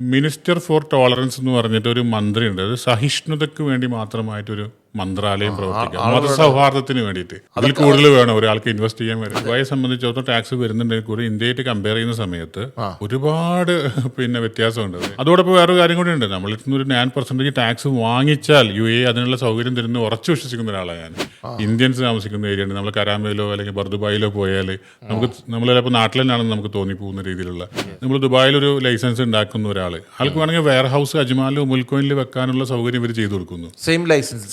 Minister for tolerance എന്ന് പറഞ്ഞിട്ട് ഒരു മന്ത്രിയുണ്ട്. അത് സഹിഷ്ണുതയ്ക്ക് വേണ്ടി മാത്രമായിട്ടൊരു മന്ത്രാലയം പ്രവർത്തിക്കുക, മതസൗഹാർദ്ദത്തിന് വേണ്ടിയിട്ട്. അതിൽ കൂടുതൽ വേണം ഒരാൾക്ക് ഇൻവെസ്റ്റ് ചെയ്യാൻ വരും. ദുബായിയെ സംബന്ധിച്ചിടത്തോളം ടാക്സ് വരുന്നുണ്ടെങ്കിൽ കൂടി ഇന്ത്യയായിട്ട് കമ്പയർ ചെയ്യുന്ന സമയത്ത് ഒരുപാട് വ്യത്യാസമുണ്ട്. അതോടൊപ്പം വേറൊരു കാര്യം കൂടി ഉണ്ട്. നമ്മളിൽ നിന്ന് ഒരു 9% ടാക്സ് വാങ്ങിച്ചാൽ UAE അതിനുള്ള സൗകര്യം തരുന്ന ഉറച്ചു വിശ്വസിക്കുന്ന ഒരാളാണ് ഞാൻ. ഇന്ത്യൻസ് താമസിക്കുന്ന ഏരിയ ഉണ്ട്. നമ്മൾ കരാമയിലോ അല്ലെങ്കിൽ ബർദുബായിലോ പോയാൽ നമ്മൾ ചിലപ്പോൾ നാട്ടിൽ തന്നെയാണെന്ന് നമുക്ക് തോന്നിപ്പോകുന്ന രീതിയിലുള്ള, നമ്മൾ ദുബായിലൊരു ലൈസൻസ് ഉണ്ടാക്കുന്ന ഒരാൾ, ആൾക്ക് വേണമെങ്കിൽ വെയർ ഹൗസ് അജ്മാനിലോ മുൽക്കോയിനിൽ വെക്കാനുള്ള സൗകര്യം ഇവർ ചെയ്തു കൊടുക്കുന്നു.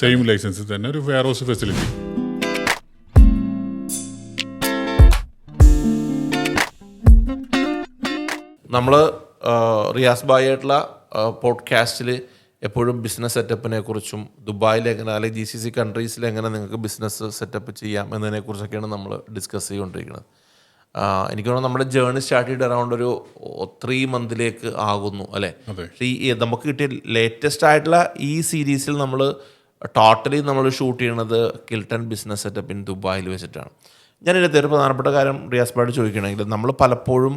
സെയിം ലൈസൻസ് തന്നെ ഒരു വെയർ ഹൗസ് ഫെസിലിറ്റി. നമ്മൾ റിയാസ് ഭായി ആയിട്ടുള്ള പോഡ്കാസ്റ്റിൽ എപ്പോഴും ബിസിനസ് സെറ്റപ്പിനെ കുറിച്ചും ദുബായിൽ എങ്ങനെ അല്ലെങ്കിൽ GCC കൺട്രീസിൽ എങ്ങനെ നിങ്ങൾക്ക് ബിസിനസ് സെറ്റപ്പ് ചെയ്യാം എന്നതിനെക്കുറിച്ചൊക്കെയാണ് നമ്മൾ ഡിസ്കസ് ചെയ്തുകൊണ്ടിരിക്കുന്നത്. എനിക്ക് തോന്നുന്നു നമ്മുടെ ജേർണി സ്റ്റാർട്ട് ചെയ്ത് അറൗണ്ട് ഒരു 3 മന്തിലേക്ക് ആകുന്നു അല്ലേ? ഈ നമുക്ക് കിട്ടിയ ലേറ്റസ്റ്റ് ആയിട്ടുള്ള ഈ സീരീസിൽ നമ്മൾ ടോട്ടലി നമ്മൾ ഷൂട്ട് ചെയ്യണത് കിൽട്ടൺ ബിസിനസ് സെറ്റപ്പ് ഇൻ ദുബായിൽ വെച്ചിട്ടാണ്. ഞാനിതിനകത്ത് ഒരു പ്രധാനപ്പെട്ട കാര്യം റിയാസ് ഭായിയോട് ചോദിക്കുകയാണെങ്കിൽ, നമ്മൾ പലപ്പോഴും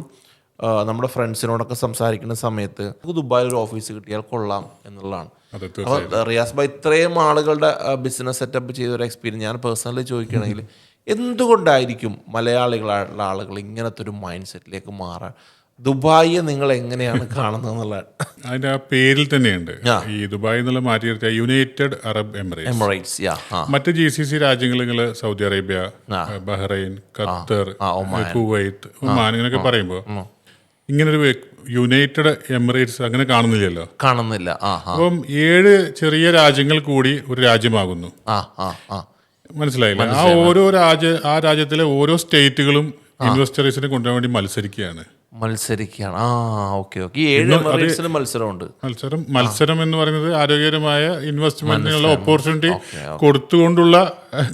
നമ്മുടെ ഫ്രണ്ട്സിനോടൊക്കെ സംസാരിക്കുന്ന സമയത്ത് നമുക്ക് ദുബായിൽ ഒരു ഓഫീസ് കിട്ടിയാൽ കൊള്ളാം എന്നുള്ളതാണ്. അപ്പോൾ റിയാസ് ഭായ് ഇത്രയും ആളുകളുടെ ബിസിനസ് സെറ്റപ്പ് ചെയ്ത ഒരു എക്സ്പീരിയൻസ് ഞാൻ പേഴ്സണലി ചോദിക്കുകയാണെങ്കിൽ എന്തുകൊണ്ടായിരിക്കും മലയാളികളായിട്ടുള്ള ആളുകൾ ഇങ്ങനത്തെ ഒരു മൈൻഡ് സെറ്റിലേക്ക് മാറാൻ? ദുബായിയെ നിങ്ങൾ എങ്ങനെയാണ് കാണുന്നത് എന്നുള്ളതാണ്. അതിന്റെ ആ പേരിൽ തന്നെയുണ്ട്. ഈ ദുബായ് എന്നുള്ള മാറ്റി യുണൈറ്റഡ് അറബ് എമിറേറ്റ്സ്. മറ്റ് GCC രാജ്യങ്ങൾ Saudi Arabia, Bahrain, Qatar, Kuwait, Oman ഇങ്ങനെയൊക്കെ പറയുമ്പോൾ ഇങ്ങനൊരു യുണൈറ്റഡ് എമിറേറ്റ്സ് അങ്ങനെ കാണുന്നില്ല. അപ്പം 7 ചെറിയ രാജ്യങ്ങൾ കൂടി ഒരു രാജ്യമാകുന്നു. മനസ്സിലായില്ല? ആ രാജ്യത്തിലെ ഓരോ സ്റ്റേറ്റുകളും ഇൻവെസ്റ്റേഴ്സിനെ കൊണ്ടുപോകാൻ വേണ്ടി മത്സരിക്കുകയാണ്. മത്സരം എന്ന് പറയുന്നത് ആരോഗ്യകരമായ ഇൻവെസ്റ്റ്മെന്റിനുള്ള ഓപ്പർച്യൂണിറ്റി കൊടുത്തുകൊണ്ടുള്ള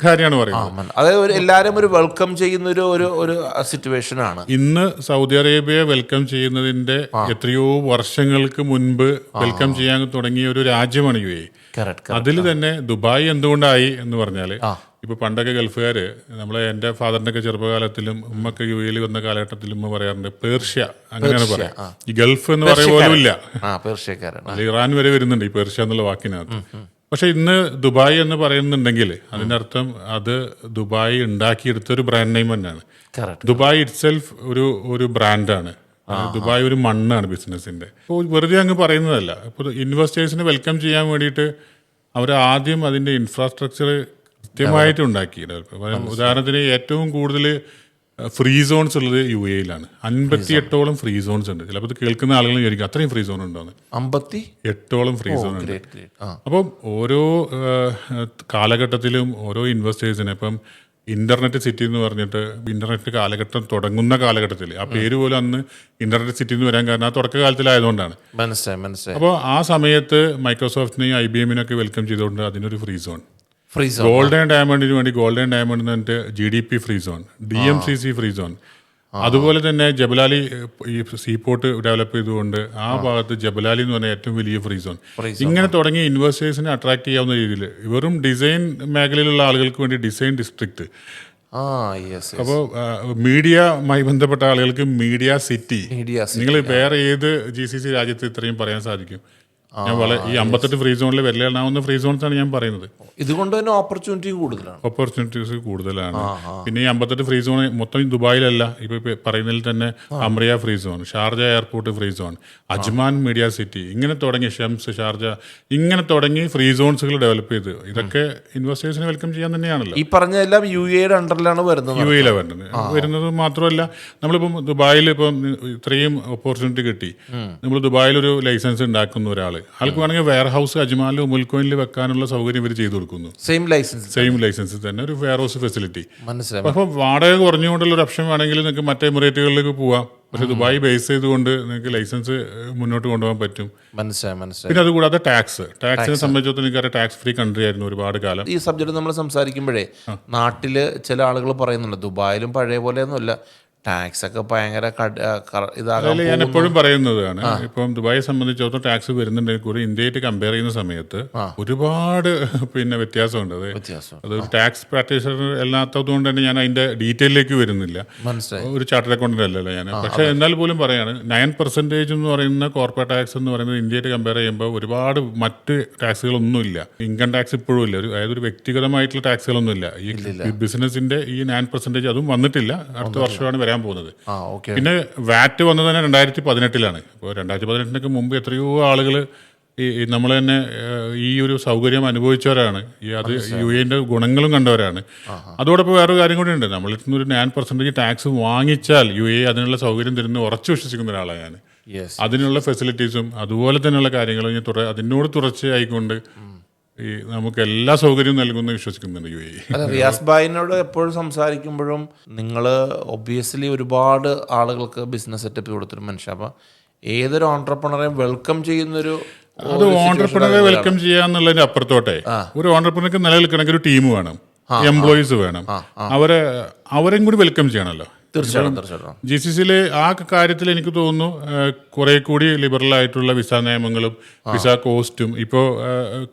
കാര്യമാണ് പറയുന്നത്. അതായത് എല്ലാവരും ഒരു വെൽക്കം ചെയ്യുന്ന ഒരു സിറ്റുവേഷൻ ആണ്. ഇന്ന് സൗദി അറേബ്യ വെൽക്കം ചെയ്യുന്നതിന്റെ എത്രയോ വർഷങ്ങൾക്ക് മുൻപ് വെൽക്കം ചെയ്യാൻ തുടങ്ങിയ ഒരു രാജ്യമാണ് UAE. അതിൽ തന്നെ ദുബായ് എന്തുകൊണ്ടായി എന്ന് പറഞ്ഞാല്, ഇപ്പൊ പണ്ടൊക്കെ ഗൾഫുകാര് എൻ്റെ ഫാദറിന്റെ ഒക്കെ ചെറുപ്പകാലത്തിലും ഉമ്മക്ക് UAE വന്ന കാലഘട്ടത്തിലും ഉമ്മ പറയാറുണ്ട് പേർഷ്യ, അങ്ങനെയാണ് പറയാം. ഈ ഗൾഫ് എന്ന് പറയുക പോലും ഇല്ല. ഇറാൻ വരെ വരുന്നുണ്ട് ഈ പേർഷ്യ എന്നുള്ള വാക്കിനകത്ത്. പക്ഷെ ഇന്ന് ദുബായ് എന്ന് പറയുന്നുണ്ടെങ്കിൽ അതിന്റെ അർത്ഥം അത് ദുബായ് ഉണ്ടാക്കിയെടുത്ത ഒരു ബ്രാൻഡ് നെയിം തന്നെയാണ്. ദുബായ് ഇറ്റ്സെൽഫ് ഒരു ബ്രാൻഡാണ്. ദുബായ് ഒരു മണ്ണാണ് ബിസിനസിന്റെ. ഇപ്പോൾ വെറുതെ അങ്ങ് പറയുന്നതല്ല. ഇപ്പോൾ ഇൻവെസ്റ്റേഴ്സിനെ വെൽക്കം ചെയ്യാൻ വേണ്ടിയിട്ട് അവർ ആദ്യം അതിന്റെ ഇൻഫ്രാസ്ട്രക്ചർ കൃത്യമായിട്ട് ഉണ്ടാക്കി. ഉദാഹരണത്തിന് ഏറ്റവും കൂടുതൽ ഫ്രീ സോൺസ് ഉള്ളത് UAE-ലാണ്. 58ഓളം ഫ്രീ സോൺസ് ഉണ്ട്. ചിലപ്പോൾ ഇത് കേൾക്കുന്ന ആളുകൾ വിചാരിക്കും അത്രയും ഫ്രീ സോൺ ഉണ്ടോന്ന്. 58ഓളം ഫ്രീ സോൺ ഉണ്ട്. അപ്പം ഓരോ കാലഘട്ടത്തിലും ഓരോ ഇൻവെസ്റ്റേഴ്സിനെ, ഇപ്പം ഇന്റർനെറ്റ് സിറ്റി എന്ന് പറഞ്ഞിട്ട് ഇന്റർനെറ്റ് കാലഘട്ടം തുടങ്ങുന്ന കാലഘട്ടത്തിൽ ആ പേര് പോലും അന്ന് ഇന്റർനെറ്റ് സിറ്റി എന്ന് വരാൻ കാരണം ആ തുടക്കകാലത്തിലായതുകൊണ്ടാണ്. അപ്പോൾ ആ സമയത്ത് മൈക്രോസോഫ്റ്റിനെയും IBM-നെയൊക്കെ വെൽക്കം ചെയ്തുകൊണ്ട് അതിനൊരു ഫ്രീ സോൺ, ഗോൾഡൻ ഡയമണ്ടിന് വേണ്ടി ഗോൾഡൻ ഡയമണ്ട് എന്ന് പറഞ്ഞിട്ട് GDP free zone, DMCC free zone. അതുപോലെ തന്നെ ജബലാലി ഈ സീപോർട്ട് ഡെവലപ്പ് ചെയ്തുകൊണ്ട് ആ ഭാഗത്ത് ജബലാലി എന്ന് പറഞ്ഞ ഏറ്റവും വലിയ ഫ്രീ സോൺ. ഇങ്ങനെ തുടങ്ങി ഇൻവെസ്റ്റേഴ്സിനെ അട്രാക്ട് ചെയ്യാവുന്ന രീതിയിൽ വെറും ഡിസൈൻ മേഖലയിലുള്ള ആളുകൾക്ക് വേണ്ടി ഡിസൈൻ ഡിസ്ട്രിക്ട്. അപ്പോൾ മീഡിയയുമായി ബന്ധപ്പെട്ട ആളുകൾക്ക് മീഡിയ സിറ്റി. നിങ്ങൾ വേറെ ഏത് GCC രാജ്യത്ത് ഇത്രയും പറയാൻ സാധിക്കും? ഞാൻ ഈ 58 ഫ്രീ സോണിൽ വരലാവുന്ന ഫ്രീ സോൺസ് ആണ് ഞാൻ പറയുന്നത്. ഇതുകൊണ്ട് തന്നെ ഓപ്പർച്യൂണിറ്റീസ് കൂടുതലാണ്. പിന്നെ ഈ 58 ഫ്രീ സോൺ മൊത്തം ദുബായിലല്ല. ഇപ്പൊ പറയുന്നതിൽ തന്നെ Hamriyah free zone, Sharjah airport free zone, Ajman media city, ഇങ്ങനെ തുടങ്ങി ഷംസ്, ഷാർജ, ഇങ്ങനെ തുടങ്ങി ഫ്രീ സോൺസുകൾ ഡെവലപ്പ് ചെയ്ത് ഇതൊക്കെ ഇൻവെസ്റ്റേഴ്സിനെ വെൽക്കം ചെയ്യാൻ തന്നെയാണല്ലോ. ഈ പറഞ്ഞതെല്ലാം UAE-യുടെ അണ്ടറിലാണ് വരുന്നത് മാത്രമല്ല, നമ്മളിപ്പം ദുബായിൽ ഇപ്പം ഇത്രയും ഓപ്പർച്യൂണിറ്റി കിട്ടി. നമ്മൾ ദുബായിലൊരു ലൈസൻസ് ഉണ്ടാക്കുന്ന ഒരാൾ, ആൾക്ക് വേണമെങ്കിൽ വെയർ ഹൗസ് അജ്മാനിലോ മുൽക്കോയിനിൽ വെക്കാനുള്ള സൗകര്യം ഇവർ ചെയ്തു കൊടുക്കുന്നു. സെയിം ലൈസൻസ് തന്നെ ഒരു വെയർ ഹൗസ് ഫെസിലിറ്റി. അപ്പോൾ വാടക കുറഞ്ഞുകൊണ്ടുള്ള ഒരു ഓപ്ഷൻ വേണമെങ്കിൽ നിങ്ങൾക്ക് മറ്റേ എമിറേറ്റുകളിലേക്ക് പോവാം. പക്ഷെ ദുബായ് ബേസ് ചെയ്തുകൊണ്ട് നിങ്ങൾക്ക് ലൈസൻസ് മുന്നോട്ട് കൊണ്ടുപോകാൻ പറ്റും. പിന്നെ അതുകൂടാതെ ടാക്സിനെ സംബന്ധിച്ചിടത്തോളം എനിക്കറിയാം ടാക്സ് ഫ്രീ കൺട്രി ആയിരുന്നു ഒരുപാട് കാലം. ഈ സബ്ജക്ട് നമ്മൾ സംസാരിക്കുമ്പോഴേ നാട്ടില് ചില ആളുകൾ പറയുന്നുണ്ട് ദുബായിലും പഴയ പോലെ ഒന്നുമല്ല, ടാക്സ് ഒക്കെ ഭയങ്കര ഇതാകാൻ അതിൽ ഞാൻ എപ്പോഴും പറയുന്നതാണ്, ഇപ്പം ദുബായെ സംബന്ധിച്ചിടത്തോളം ടാക്സ് വരുന്നുണ്ടെങ്കിൽ കൂടി ഇന്ത്യയായിട്ട് കമ്പയർ ചെയ്യുന്ന സമയത്ത് ഒരുപാട് വ്യത്യാസമുണ്ട്. അതൊരു ടാക്സ് പ്രാക്ടീഷണർ അല്ലാത്തത് കൊണ്ട് തന്നെ ഞാൻ അതിന്റെ ഡീറ്റെയിലേക്ക് വരുന്നില്ല. മനസ്സിലായി. ഒരു ചാർട്ടേഡ് അക്കൗണ്ടന്റ് അല്ലല്ലോ ഞാൻ. പക്ഷേ എന്നാൽ പോലും പറയാണ് 9% എന്ന് പറയുന്ന കോർപ്പറേറ്റ് ടാക്സ് എന്ന് പറയുന്നത് ഇന്ത്യയായിട്ട് കമ്പയർ ചെയ്യുമ്പോൾ ഒരുപാട് മറ്റ് ടാക്സുകളൊന്നുമില്ല. ഇൻകം ടാക്സ് ഇപ്പോഴും ഇല്ല, അതായത് ഒരു വ്യക്തിഗതമായിട്ടുള്ള ടാക്സുകളൊന്നുമില്ല. ഈ ബിസിനസിന്റെ ഈ 9% അതും വന്നിട്ടില്ല, അടുത്ത വർഷമാണ് വരാൻ പോകുന്നത്. പിന്നെ വാറ്റ് വന്നത് തന്നെ 2018 ഇപ്പോൾ 2018 മുമ്പ് എത്രയോ ആളുകൾ ഈ നമ്മൾ തന്നെ ഈ ഒരു സൗകര്യം അനുഭവിച്ചവരാണ്. അത് UAE ഗുണങ്ങളും കണ്ടവരാണ്. അതോടൊപ്പം വേറൊരു കാര്യം കൂടി ഉണ്ട്, നമ്മളിൽ നിന്ന് ഒരു 9% ടാക്സ് വാങ്ങിച്ചാൽ UAE അതിനുള്ള സൗകര്യം തരുന്ന ഉറച്ചു വിശ്വസിക്കുന്ന ഒരാളാണ് ഞാൻ. അതിനുള്ള ഫെസിലിറ്റീസും അതുപോലെ തന്നെയുള്ള കാര്യങ്ങളും അതിനോട് തുടർച്ചയായിക്കൊണ്ട് ഈ നമുക്ക് എല്ലാ സൗകര്യവും നൽകുമെന്ന് വിശ്വസിക്കുന്നുണ്ട് UAE. റിയാസ് ഭായിനോട് എപ്പോഴും സംസാരിക്കുമ്പോഴും നിങ്ങൾ ഒബ്വിയസ്ലി ഒരുപാട് ആളുകൾക്ക് ബിസിനസ് സെറ്റപ്പ് കൊടുത്തൊരു മനുഷ്യ. അപ്പം ഏതൊരു ഓൺട്രപ്രണറെയും വെൽക്കം ചെയ്യുന്നൊരു അത് ഓൺട്രപ്രണറെ വെൽക്കം ചെയ്യാന്നുള്ളതിന്റെ അപ്പുറത്തോട്ടെ ഒരു ഓൺട്രപ്രണർക്ക് നിലനിൽക്കണമെങ്കിൽ ഒരു ടീം വേണം, എംപ്ലോയീസ് വേണം, അവരെയും കൂടി വെൽക്കം ചെയ്യണമല്ലോ. തീർച്ചയായിട്ടും GCCയിലെ ആ കാര്യത്തിൽ എനിക്ക് തോന്നുന്നു കുറെ കൂടി ലിബറൽ ആയിട്ടുള്ള വിസ നിയമങ്ങളും വിസ കോസ്റ്റും ഇപ്പോൾ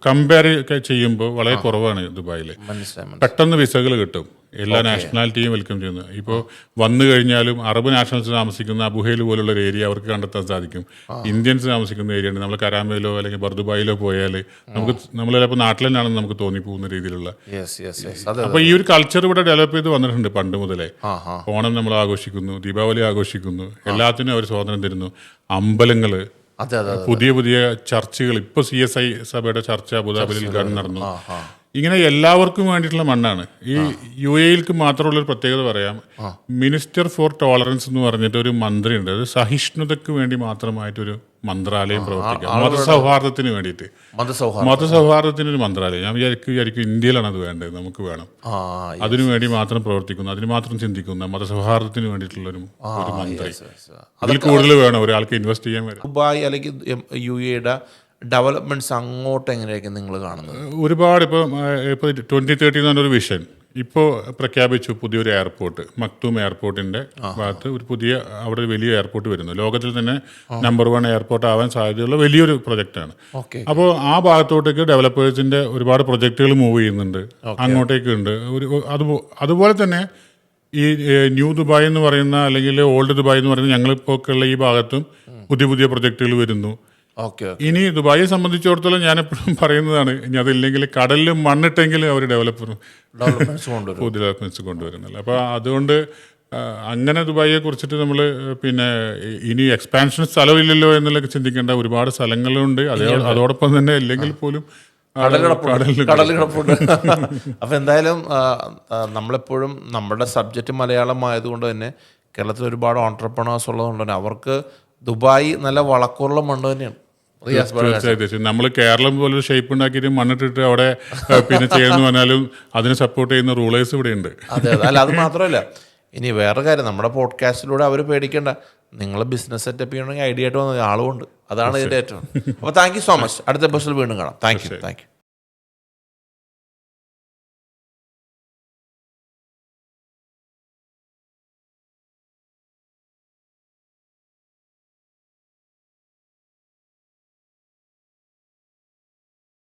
കമ്പയർ ചെയ്യുമ്പോൾ വളരെ കുറവാണ് ദുബായിൽ. പെട്ടെന്ന് വിസകൾ കിട്ടും, എല്ലാ നാഷണാലിറ്റിയും വെൽക്കം ചെയ്യുന്നു. ഇപ്പോൾ വന്നു കഴിഞ്ഞാലും അറബ് നാഷണൽസ് താമസിക്കുന്ന അബുഹയിൽ പോലുള്ള ഒരു ഏരിയ അവർക്ക് കണ്ടെത്താൻ സാധിക്കും. ഇന്ത്യൻസ് താമസിക്കുന്ന ഏരിയ ഉണ്ട്. നമ്മൾ കരാമയിലോ അല്ലെങ്കിൽ ബർദുബായിലോ പോയാൽ നമ്മൾ ചിലപ്പോൾ നാട്ടിൽ തന്നെയാണെന്ന് നമുക്ക് തോന്നിപ്പോകുന്ന രീതിയിലുള്ള. അപ്പോൾ ഈ ഒരു കൾച്ചർ ഇവിടെ ഡെവലപ്പ് ചെയ്ത് വന്നിട്ടുണ്ട് പണ്ട് മുതലേ. ഓണം നമ്മൾ ആഘോഷിക്കുന്നു, ദീപാവലി ആഘോഷിക്കുന്നു, എല്ലാത്തിനും അവർ സ്വാതന്ത്ര്യം തരുന്നു. അമ്പലങ്ങള്, പുതിയ പുതിയ ചർച്ചുകൾ, ഇപ്പോൾ CSI സഭയുടെ ചർച്ച അബുദാബിയിൽ നടന്നു. ഇങ്ങനെ എല്ലാവർക്കും വേണ്ടിയിട്ടുള്ള മണ്ണാണ്. ഈ UAEക്ക് മാത്രമുള്ളൊരു പ്രത്യേകത പറയാം, മിനിസ്റ്റർ ഫോർ ടോളറൻസ് എന്ന് പറഞ്ഞിട്ട് ഒരു മന്ത്രി ഉണ്ട്. അത് സഹിഷ്ണുതയ്ക്ക് വേണ്ടി മാത്രമായിട്ടൊരു മന്ത്രാലയം പ്രവർത്തിക്കുക, മതസൗഹാർദ്ദത്തിന് വേണ്ടിയിട്ട്. മതസൗഹാർദ്ദത്തിനൊരു മന്ത്രാലയം ഞാൻ വിചാരിക്കും ഇന്ത്യയിലാണ് അത് വേണ്ടത്, നമുക്ക് വേണം. അതിനു വേണ്ടി മാത്രം പ്രവർത്തിക്കുന്ന, അതിന് മാത്രം ചിന്തിക്കുന്ന, മതസൗഹാർദ്ദത്തിന് വേണ്ടിയിട്ടുള്ള ഒരു മന്ത്രി. അതിൽ കൂടുതൽ വേണം ഒരാൾക്ക് ഇൻവെസ്റ്റ് ചെയ്യാൻ വരും. ദുബായ് അല്ലെങ്കിൽ UAEയുടെ ഡെവലപ്മെന്റ്സ് അങ്ങോട്ട് എങ്ങനെയായിരിക്കും നിങ്ങൾ കാണുന്നത്? ഒരുപാട് ഇപ്പോൾ 2030 എന്ന് പറഞ്ഞൊരു വിഷൻ ഇപ്പോൾ പ്രഖ്യാപിച്ചു. പുതിയൊരു എയർപോർട്ട്, മക്തൂം എയർപോർട്ടിന്റെ ഭാഗത്ത് ഒരു പുതിയ അവിടെ ഒരു വലിയ എയർപോർട്ട് വരുന്നു. ലോകത്തിൽ തന്നെ നമ്പർ 1 എയർപോർട്ട് ആവാൻ സാധ്യതയുള്ള വലിയൊരു പ്രൊജക്റ്റാണ്. അപ്പോൾ ആ ഭാഗത്തോട്ടേക്ക് ഡെവലപ്പേഴ്സിന്റെ ഒരുപാട് പ്രൊജക്റ്റുകൾ മൂവ് ചെയ്യുന്നുണ്ട്, അങ്ങോട്ടേക്ക് ഉണ്ട്. അതുപോലെ തന്നെ ഈ ന്യൂ ദുബായ് എന്ന് പറയുന്ന അല്ലെങ്കിൽ ഓൾഡ് ദുബായ് എന്ന് പറയുന്ന ഞങ്ങളിപ്പോൾ ഉള്ള ഈ ഭാഗത്തും പുതിയ പുതിയ പ്രൊജക്റ്റുകൾ വരുന്നു. ഇനി ദുബായിയെ സംബന്ധിച്ചിടത്തോളം ഞാൻ എപ്പോഴും പറയുന്നതാണ്, ഇനി അതില്ലെങ്കിൽ കടലിൽ മണ്ണിട്ടെങ്കിലും അവർ ഡെവലപ്മെന്റ്സ് കൊണ്ടുവരുന്നില്ല. അപ്പോൾ അതുകൊണ്ട് അങ്ങനെ ദുബായിയെ കുറിച്ചിട്ട് നമ്മൾ ഇനി എക്സ്പാൻഷൻ സ്ഥലമില്ലല്ലോ എന്നുള്ള ചിന്തിക്കേണ്ട ഒരുപാട് സ്ഥലങ്ങളുണ്ട്. അതോടൊപ്പം തന്നെ അല്ലെങ്കിൽ പോലും കടൽ കിടപ്പുണ്ട്. അപ്പൊ എന്തായാലും നമ്മളെപ്പോഴും നമ്മുടെ സബ്ജക്റ്റ് മലയാളം ആയതുകൊണ്ട് തന്നെ കേരളത്തിൽ ഒരുപാട് ഓൺട്രപ്രണേഴ്സ് ഉള്ളതുകൊണ്ട് തന്നെ അവർക്ക് ദുബായ് നല്ല വളക്കൂറുള്ള മണ്ണ് തന്നെയാണ്. നമ്മൾ കേരളം പോലൊരു ഷേപ്പ് ഉണ്ടാക്കിയിട്ട് മണ്ണിട്ടിട്ട് അവിടെ ചെയ്യുന്നു പറഞ്ഞാലും അതിനെ സപ്പോർട്ട് ചെയ്യുന്ന റൂളേഴ്സ് ഇവിടെ ഉണ്ട്. അതെ, അല്ല അത് മാത്രമല്ല, ഇനി വേറെ കാര്യം, നമ്മുടെ പോഡ്കാസ്റ്റിലൂടെ അവർ പേടിക്കേണ്ട, നിങ്ങൾ ബിസിനസ് സെറ്റപ്പ് ചെയ്യണമെങ്കിൽ ഐഡിയ ആയിട്ട് വന്ന ആളുമുണ്ട്. അതാണ് ഇതിന്റെ ഏറ്റവും. അപ്പോൾ താങ്ക് യു സോ മച്ച്. അടുത്ത എപ്പിസോഡിൽ വീണ്ടും കാണാം. Thank you.